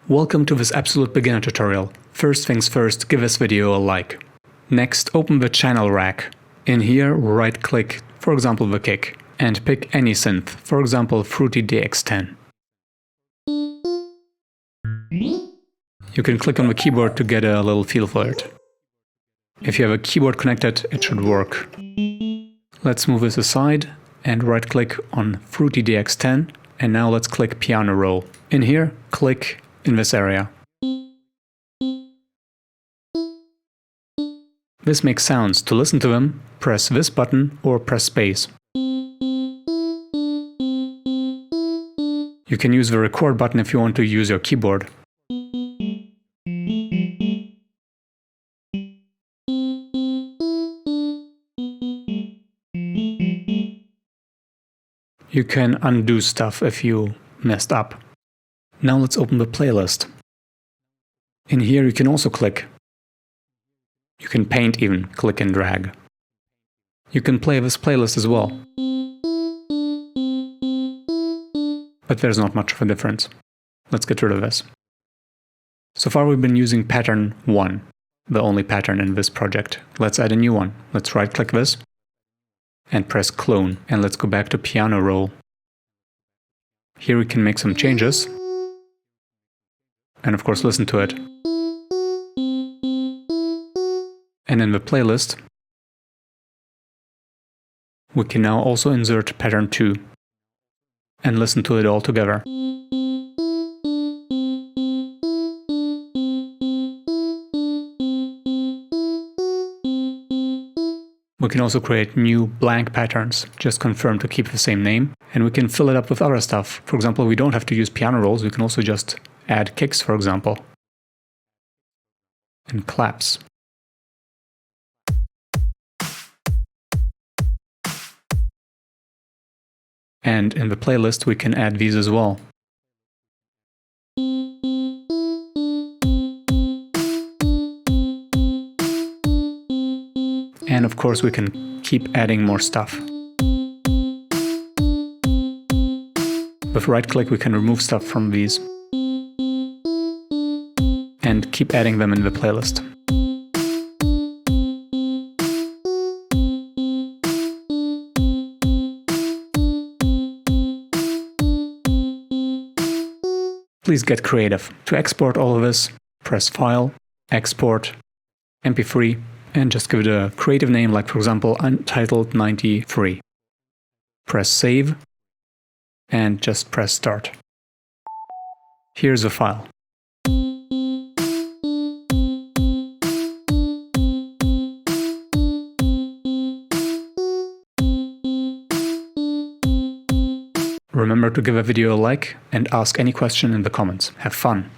Welcome to this absolute beginner tutorial. First things first, give this video a like. Next, open the channel rack. In here, right-click, for example the kick, and pick any synth, for example Fruity DX10. You can click on the keyboard to get a little feel for it. If you have a keyboard connected, it should work. Let's move this aside and right-click on Fruity DX10, and now let's click Piano Roll. In here, click in this area. This makes sounds. To listen to them, press this button or press space. You can use the record button if you want to use your keyboard. You can undo stuff if you messed up. Now let's open the playlist. In here you can also click. You can paint even, click and drag. You can play this playlist as well. But there's not much of a difference. Let's get rid of this. So far we've been using pattern 1, the only pattern in this project. Let's add a new one. Let's right-click this and press clone, and let's go back to Piano Roll. Here we can make some changes and of course listen to it. And in the playlist we can now also insert pattern 2 and listen to it all together. We can also create new blank patterns, just confirm to keep the same name, and we can fill it up with other stuff. For example, we don't have to use piano rolls, we can also just add kicks, for example, and claps. And in the playlist we can add these as well. And of course we can keep adding more stuff. With right-click we can remove stuff from these and keep adding them in the playlist. Please get creative. To export all of this, press File, Export, MP3, and just give it a creative name, like for example Untitled 93. Press Save, and just press Start. Here's the file. Remember to give a video a like and ask any question in the comments. Have fun!